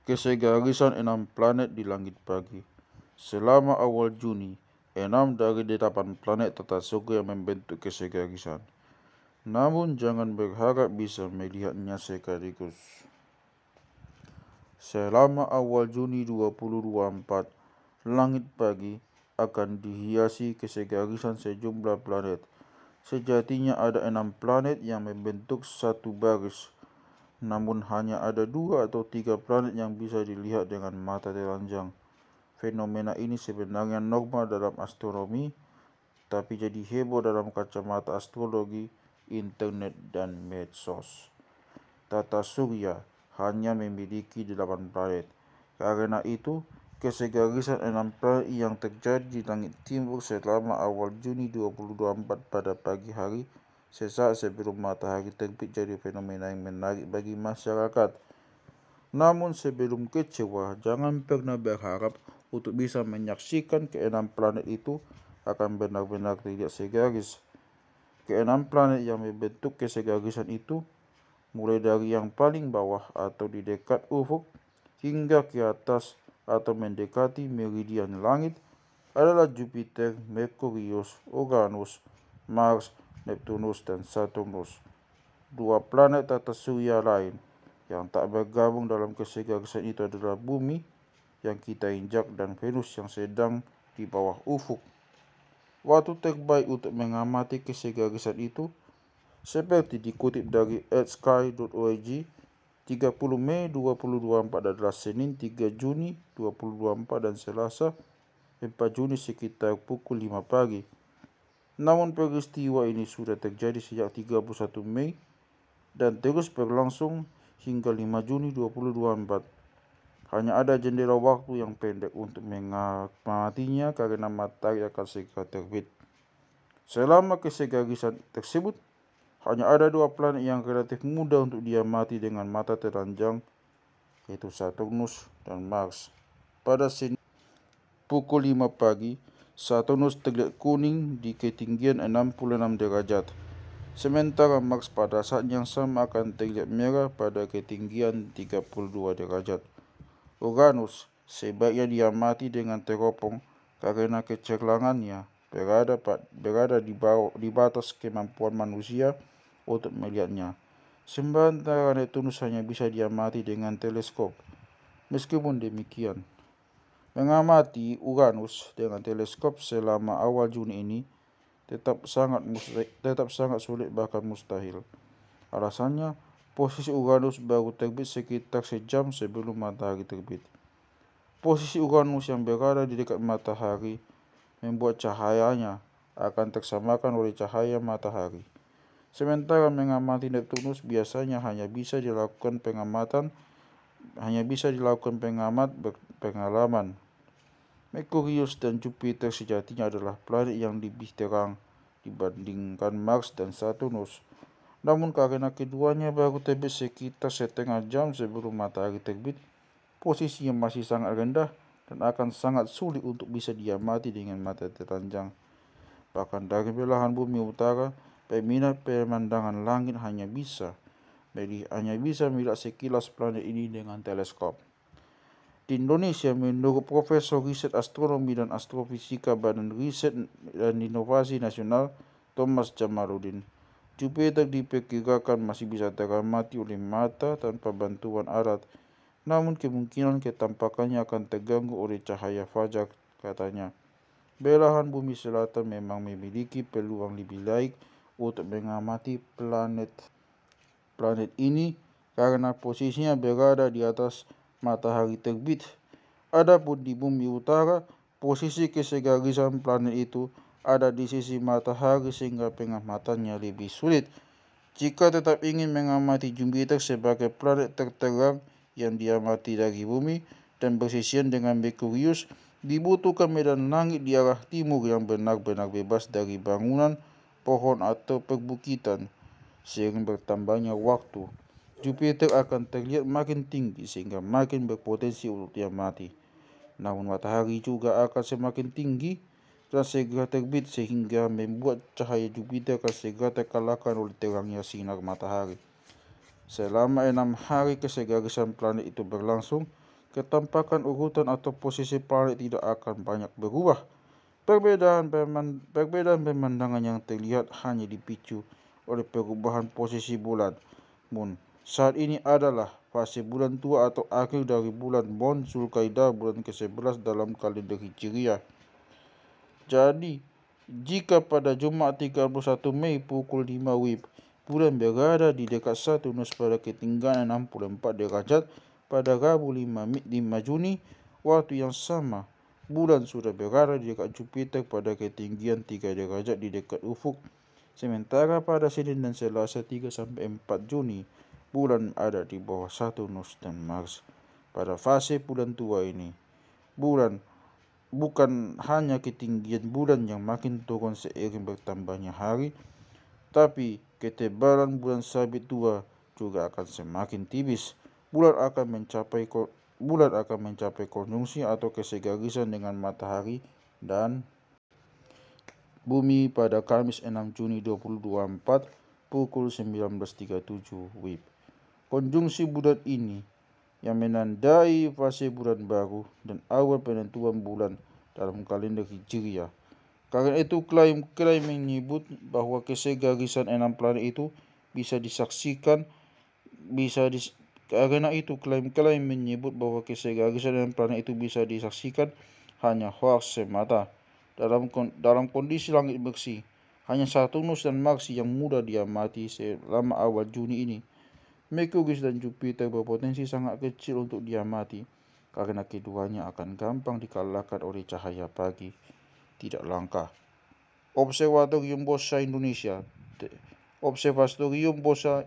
Kesegarisan 6 planet di langit pagi. Selama awal Juni, 6 dari 8 planet tata surya membentuk kesegarisan. Namun jangan berharap bisa melihatnya sekaligus. Selama awal Juni 2024, langit pagi akan dihiasi kesegarisan sejumlah planet. Sejatinya ada 6 planet yang membentuk satu baris. Namun hanya ada 2 atau 3 planet yang bisa dilihat dengan mata telanjang. Fenomena ini sebenarnya normal dalam astronomi, tapi jadi heboh dalam kacamata astrologi, internet, dan medsos. Tata surya hanya memiliki 8 planet. Karena itu, kesegarisan 6 planet yang terjadi di langit timur selama awal Juni 2024 pada pagi hari sesaat sebelum matahari terbit jadi fenomena yang menarik bagi masyarakat. Namun sebelum kecewa, jangan pernah berharap untuk bisa menyaksikan ke-6 planet itu akan benar-benar terlihat segaris. Ke-6 planet yang membentuk kesegarisan itu, mulai dari yang paling bawah atau di dekat ufuk hingga ke atas atau mendekati meridian langit, adalah Jupiter, Merkurius, Uranus, Mars, Neptunus, dan Saturnus. 2 planet tata surya lain yang tak bergabung dalam kesegarisan itu adalah Bumi yang kita injak dan Venus yang sedang di bawah ufuk. Waktu terbaik untuk mengamati kesegarisan itu, seperti dikutip dari earthsky.org, 30 Mei 2024 adalah Senin 3 Juni 2024 dan Selasa 4 Juni sekitar pukul 5 pagi. Namun peristiwa ini sudah terjadi sejak 31 Mei dan terus berlangsung hingga 5 Juni 2024. Hanya ada jendela waktu yang pendek untuk mengamatinya karena matahari akan segera terbit. Selama kesegarisan tersebut, hanya ada 2 planet yang relatif mudah untuk diamati dengan mata telanjang, yaitu Saturnus dan Mars. Pada Senin pukul 5 pagi, Saturnus terlihat kuning di ketinggian 66 derajat. Sementara Mars pada saat yang sama akan terlihat merah pada ketinggian 32 derajat. Uranus sebaiknya diamati dengan teropong karena kecerlangannya berada di batas kemampuan manusia untuk melihatnya. Sementara Neptunus hanya bisa diamati dengan teleskop. Meskipun demikian, mengamati Uranus dengan teleskop selama awal Juni ini tetap sangat sulit bahkan mustahil. Alasannya, posisi Uranus baru terbit sekitar sejam sebelum matahari terbit. Posisi Uranus yang berada di dekat matahari membuat cahayanya akan tersamakan oleh cahaya matahari. Sementara mengamati Neptunus biasanya hanya bisa dilakukan pengamat berpengalaman. Merkurius dan Jupiter sejatinya adalah planet yang lebih terang dibandingkan Mars dan Saturnus. Namun karena keduanya baru terbit sekitar setengah jam sebelum matahari terbit, posisinya masih sangat rendah dan akan sangat sulit untuk bisa diamati dengan mata telanjang. Bahkan dari belahan bumi utara, peminat pemandangan langit hanya bisa melihat sekilas planet ini dengan teleskop. Di Indonesia, menurut Profesor Riset Astronomi dan Astrofisika Badan Riset dan Inovasi Nasional Thomas Jamaludin, Jupiter diperkirakan masih bisa teramati oleh mata tanpa bantuan alat, namun kemungkinan ketampakannya akan terganggu oleh cahaya fajar, katanya. Belahan bumi selatan memang memiliki peluang lebih baik untuk mengamati planet ini karena posisinya berada di atas matahari terbit. Adapun di bumi utara, posisi kesegarisan planet itu ada di sisi matahari sehingga pengamatannya lebih sulit. Jika tetap ingin mengamati Jupiter sebagai planet terterang yang diamati dari bumi dan bersisian dengan Merkurius, dibutuhkan medan langit di arah timur yang benar-benar bebas dari bangunan, pohon, atau perbukitan. Seiring bertambahnya waktu, Jupiter akan terlihat makin tinggi sehingga makin berpotensi untuk diamati. Namun matahari juga akan semakin tinggi dan segera terbit sehingga membuat cahaya Jupiter akan segera terkalahkan oleh terangnya sinar matahari. Selama 6 hari kesegarisan planet itu berlangsung, Ketampakan urutan atau posisi planet tidak akan banyak berubah. Perbedaan pemandangan yang terlihat hanya dipicu oleh perubahan posisi bulan Moon. Saat ini adalah fase bulan tua atau akhir dari bulan Bon Zulkaidah, bulan ke-11 dalam kalender Hijriah. Jadi, jika pada Jumat 31 Mei pukul 5 WIB, bulan berada di dekat Saturnus pada ketinggian 64 derajat, pada Rabu 5 Juni, waktu yang sama, bulan sudah berada di dekat Jupiter pada ketinggian 3 derajat di dekat ufuk. Sementara pada Senin dan Selasa 3-4 Juni, bulan ada di bawah Saturnus dan Mars. Pada fase bulan tua ini, bulan bukan hanya ketinggian bulan yang makin turun seiring bertambahnya hari, tapi ketebalan bulan sabit tua juga akan semakin tipis. Bulan akan mencapai konjungsi atau kesegarisan dengan matahari dan bumi pada Kamis 6 Juni 2024 pukul 19.37 WIB. Konjungsi bulan ini yang menandai fase bulan baru dan awal penentuan bulan dalam kalender Hijriah. Karena itu klaim menyebut bahwa kesegarisan 6 planet itu bisa disaksikan hanya hoax semata. Dalam kondisi langit bersih, hanya Saturnus dan Mars yang mudah diamati selama awal Juni ini. Merkurius dan Jupiter berpotensi sangat kecil untuk diamati karena keduanya akan gampang dikalahkan oleh cahaya pagi tidak langka. Observatorium Bosa Indonesia, Observatorium Bosa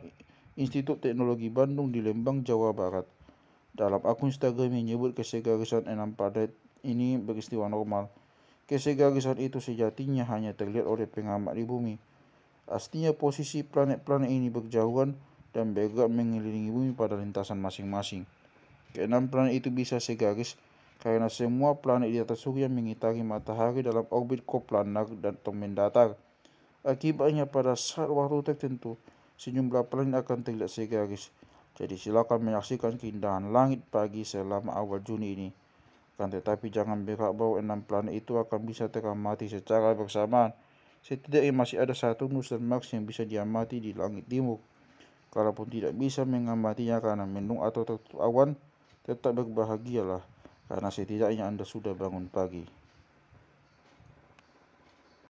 Institut Teknologi Bandung di Lembang, Jawa Barat. Dalam akun Instagram menyebut kesegarisan 6 planet ini peristiwa normal. Kesegarisan itu sejatinya hanya terlihat oleh pengamat di bumi. Aslinya posisi planet-planet ini berjauhan dan bergerak mengelilingi bumi pada lintasan masing-masing. Keenam planet itu bisa segaris karena semua planet di atas surya mengitari matahari dalam orbit koplanar atau mendatar. Akibatnya pada saat waktu tertentu, sejumlah planet akan terlihat segaris. Jadi silakan menyaksikan keindahan langit pagi selama awal Juni ini. Kan tetapi jangan berharap bahwa 6 planet itu akan bisa teramati secara bersamaan. Setidaknya masih ada Saturnus dan Mars yang bisa diamati di langit timur. Kalaupun tidak bisa mengamatinya karena mendung atau tertutup awan, tetap berbahagialah karena setidaknya Anda sudah bangun pagi.